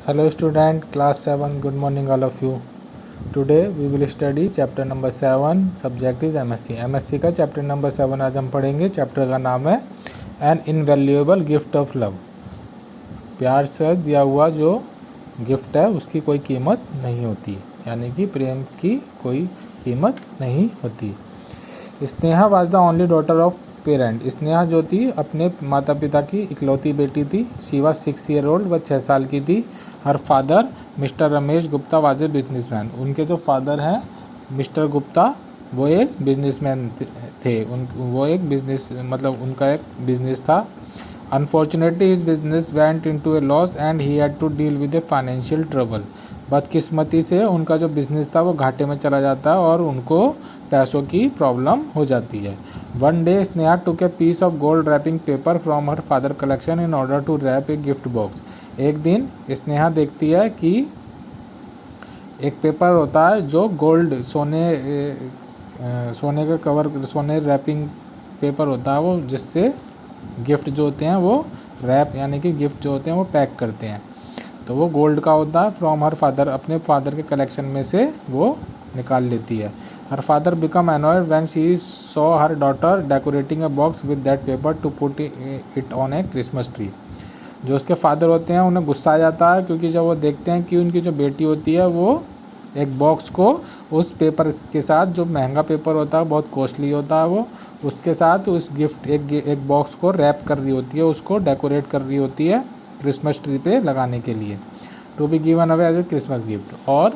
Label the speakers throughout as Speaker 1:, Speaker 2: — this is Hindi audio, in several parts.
Speaker 1: Hello student, class 7, good morning all of you. Today we will study chapter number 7, subject is MSc. MSc का chapter number 7 आज हम पढ़ेंगे. चैप्टर का नाम है An Invaluable Gift of Love. प्यार से दिया हुआ जो गिफ्ट है उसकी कोई कीमत नहीं होती, यानी कि प्रेम की कोई कीमत नहीं होती. Sneha was the only daughter of parent. Sneha जो थी अपने माता पिता की इकलौती बेटी थी. शी वाज 6 ईयर ओल्ड, वह 6 साल की थी. Her father mister Ramesh Gupta was a businessman. उनके जो फादर हैं मिस्टर गुप्ता वो एक बिजनेसमैन थे. वो एक बिजनेस उनका एक बिजनेस था. Unfortunately his business went into a loss and he had to deal with a financial trouble. बदकिस्मती से उनका जो बिजनेस था वो घाटे में चला जाता है और उनको पैसों की प्रॉब्लम हो जाती है. One day Sneha took a piece of gold wrapping paper from her father collection in order to wrap a gift box. एक दिन स्नेहा देखती है कि एक पेपर होता है जो गोल्ड सोने का कवर सोने रैपिंग पेपर होता है, वो जिससे गिफ्ट जो होते हैं वो रैप यानी कि गिफ्ट जो होते हैं वो पैक करते हैं. तो वो गोल्ड का होता है. फ्रॉम हर फादर, अपने फादर के कलेक्शन में से वो निकाल लेती है. Her father become annoyed when she saw her daughter decorating a box with that paper to put it on a Christmas tree. जो उसके फादर होते हैं उन्हें गुस्सा आ जाता है, क्योंकि जब वो देखते हैं कि उनकी जो बेटी होती है वो एक बॉक्स को उस पेपर के साथ, जो महंगा पेपर होता है बहुत कॉस्टली होता है, वो उसके साथ उस गिफ्ट एक बॉक्स को रैप कर रही होती है, उसको डेकोरेट कर रही होती है क्रिसमस ट्री पे लगाने के लिए, to be given away as a Christmas gift. और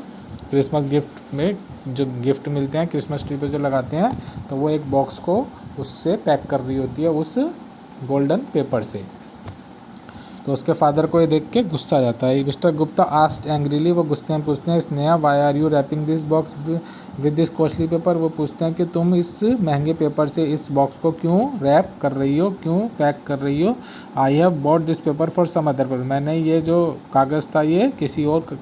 Speaker 1: क्रिसमस गिफ्ट में जो गिफ्ट मिलते हैं क्रिसमस ट्री पे जो लगाते हैं, तो वो एक बॉक्स को उससे पैक कर रही होती है उस गोल्डन पेपर से. तो उसके फादर को ये देख के गुस्सा आ जाता है. मिस्टर गुप्ता आस्क्ड एंग्रीली, वो गुस्से में पूछते हैं Sneha why are you wrapping this box with this costly paper. वो पूछते हैं कि तुम इस महंगे पेपर से इस बॉक्स को क्यों रैप कर रही हो, क्यों पैक कर रही हो. I have bought this paper for some other purpose. मैंने ये जो कागज़ था ये किसी और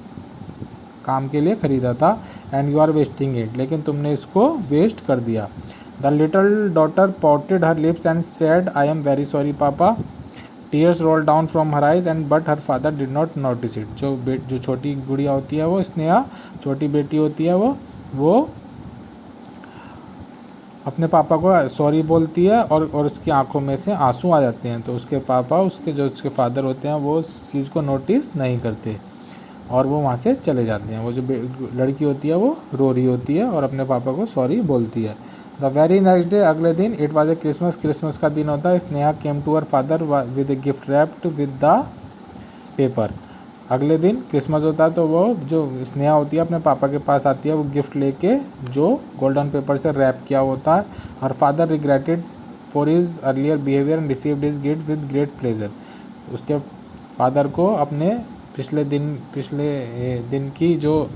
Speaker 1: काम के लिए ख़रीदा था. And you are wasting it, लेकिन तुमने इसको वेस्ट कर दिया. The little daughter potted her lips and said I am very sorry papa. Tears roll down from her eyes and but her father did not notice it. जो छोटी गुड़िया होती है वो स्नेहा, छोटी बेटी होती है वो अपने पापा को सॉरी बोलती है और उसकी आंखों में से आंसू आ जाते हैं. तो उसके पापा उसके फादर होते हैं वो उस चीज़ को नोटिस नहीं करते और वो वहाँ से चले जाते हैं. वो जो लड़की होती है वो रो रही होती है और अपने पापा को सॉरी बोलती है. द वेरी नेक्स्ट डे, अगले दिन, इट वॉज ए क्रिसमस का दिन होता है. Sneha came to her father with a gift wrapped with the paper. अगले दिन क्रिसमस होता है तो वो जो स्नेहा होती है अपने पापा के पास आती है वो गिफ्ट लेके जो गोल्डन पेपर से रैप किया होता है. Her father regretted for his earlier behaviour and received his gift with great pleasure. उसके फादर को अपने पिछले दिन की जो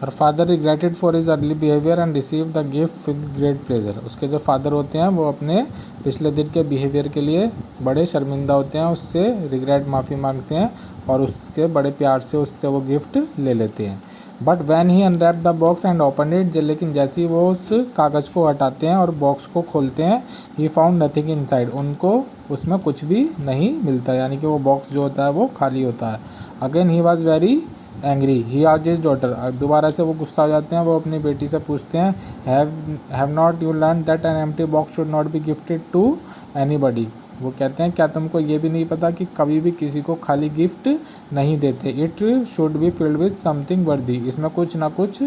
Speaker 1: her father regretted for his early behaviour and receive the gift with great pleasure. उसके जो फादर होते हैं वो अपने पिछले दिन के बिहेवियर के लिए बड़े शर्मिंदा होते हैं, उससे रिग्रेट माफ़ी मांगते हैं और उसके बड़े प्यार से उससे वो गिफ्ट ले लेते हैं. But when he unwrap the box and open it, लेकिन जैसे ही वो उस कागज़ को हटाते हैं और बॉक्स को खोलते हैं, ही फाउंड नथिंग इनसाइड. उनको उसमें कुछ भी नहीं मिलता, यानी कि वो बॉक्स जो होता है वो खाली होता है. Again he was very angry. He asked his daughter, दोबारा से वो गुस्सा हो जाते हैं. वो अपनी बेटी से पूछते हैं have not you learn that an empty box should not be gifted to anybody. वो कहते हैं क्या तुमको ये भी नहीं पता कि कभी भी किसी को खाली गिफ्ट नहीं देते. It should be filled with something वर्दी. इसमें कुछ ना कुछ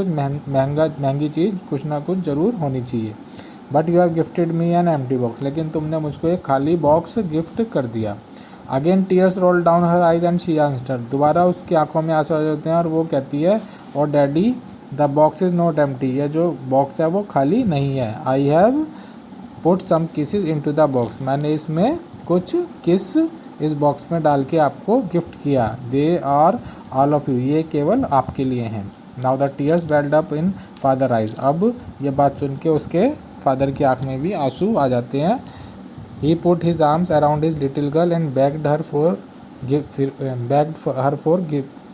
Speaker 1: महंगी चीज़ कुछ ना कुछ ज़रूर होनी चाहिए. But you have gifted me N empty box, लेकिन तुमने मुझको एक खाली बॉक्स गिफ्ट कर दिया. Again tears roll down her eyes and she answered. दोबारा उसकी आंखों में आंसू आ जाते हैं और वो कहती है और daddy the box is not empty. यह जो बॉक्स है वो खाली नहीं है. I have put some kisses into the box. मैंने इसमें कुछ किस इस बॉक्स में डाल के आपको गिफ्ट किया. They are all of you, ये केवल आपके लिए हैं. Now the tears welled up in father eyes. अब ये बात सुन के उसके फादर की आँख में भी आंसू आ जाते हैं. He put his arms around his little girl and begged her for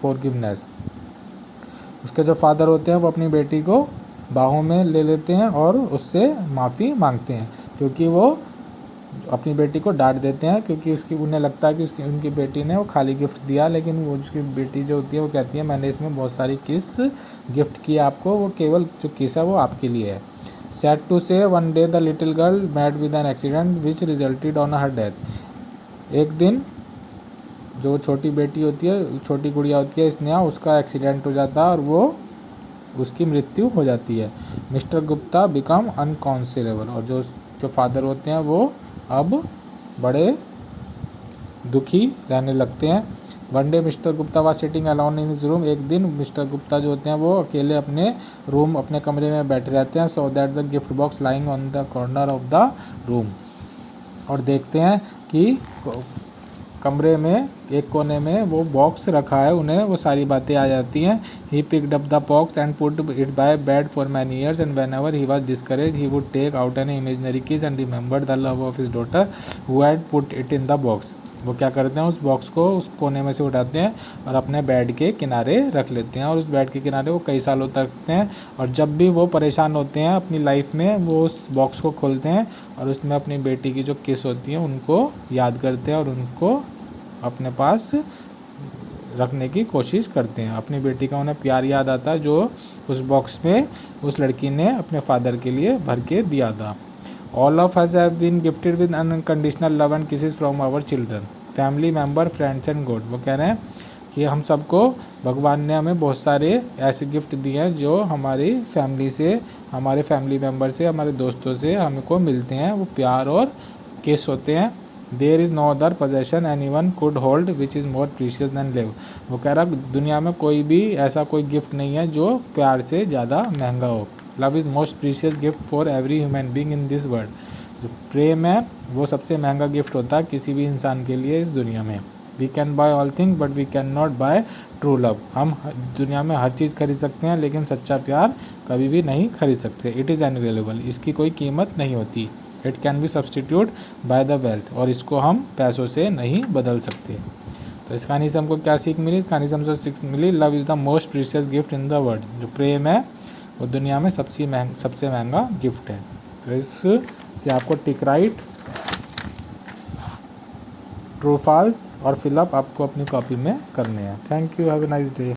Speaker 1: forgiveness. उसके जो फादर होते हैं वो अपनी बेटी को बाहों में ले लेते हैं और उससे माफ़ी मांगते हैं, क्योंकि वो अपनी बेटी को डांट देते हैं, क्योंकि उन्हें लगता है कि उनकी बेटी ने वो खाली गिफ्ट दिया, लेकिन वो उसकी बेटी जो होती है वो कहती है मैंने इसमें बहुत सारी किस गिफ्ट की आपको, वो केवल जो किस है वो आपके लिए है। Sad to say one day the little girl met with an accident which resulted on her death. एक दिन जो छोटी बेटी होती है, छोटी गुड़िया होती है स्नेहा, उसका एक्सीडेंट हो जाता है और वो उसकी मृत्यु हो जाती है। मिस्टर गुप्ता बिकम अनकाउंसिलेबल, और जो उसके फादर होते हैं वो अब बड़े दुखी रहने लगते हैं। One day mister Gupta was sitting alone in his room. एक दिन मिस्टर गुप्ता जो होते हैं वो अकेले अपने कमरे में बैठे रहते हैं। So that the gift box lying on the corner of the room, और देखते हैं कि कमरे में एक कोने में वो बॉक्स रखा है, उन्हें वो सारी बातें आ जाती हैं। He picked up the box and put it by bed for many years and whenever he was discourage he would take out an imaginary kiss and remember the love of his daughter who had put it in the box. वो क्या करते हैं, उस बॉक्स को उस कोने में से उठाते हैं और अपने बेड के किनारे रख लेते हैं, और उस बेड के किनारे वो कई सालों तक रखते हैं। और जब भी वो परेशान होते हैं अपनी लाइफ में, वो उस बॉक्स को खोलते हैं और उसमें अपनी बेटी की जो किस होती है उनको याद करते हैं और उनको अपने पास रखने की कोशिश करते हैं। अपनी बेटी का उन्हें प्यार याद आता है जो उस बॉक्स में उस लड़की ने अपने फादर के लिए भर के दिया था। All of us have been gifted with unconditional love and kisses from our children, family member, friends and God. वो कह रहे हैं कि हम सबको भगवान ने हमें बहुत सारे ऐसे गिफ्ट दिए हैं जो हमारी फैमिली से, हमारे फैमिली मेम्बर से, हमारे दोस्तों से हमको मिलते हैं। वो प्यार और किस होते हैं। There is no other possession any one could hold which is more precious than live. वो कह रहा दुनिया में कोई भी ऐसा कोई गिफ्ट नहीं है जो प्यार से ज़्यादा महंगा हो। Love is most precious gift for every human being in this world. जो प्रेम है वो सबसे महंगा गिफ्ट होता है किसी भी इंसान के लिए इस दुनिया में। We can buy all thing but we can not buy true love. हम दुनिया में हर चीज़ खरीद सकते हैं लेकिन सच्चा प्यार कभी भी नहीं खरीद सकते। इट इज़ अनअवेलेबल, इसकी कोई कीमत नहीं होती। It can be substitute by the wealth, और इसको हम पैसों से नहीं बदल सकते। तो इस कहानी से हमको क्या सीख मिली? इस कहानी से हमको सीख मिली love is the most precious gift in the world. जो प्रेम है वो दुनिया में सबसे महंगा गिफ्ट है। तो इस कि आपको टिक राइट, ट्रू फॉल्स और फिलअप आपको अपनी कॉपी में करने हैं। Thank you, have a nice day.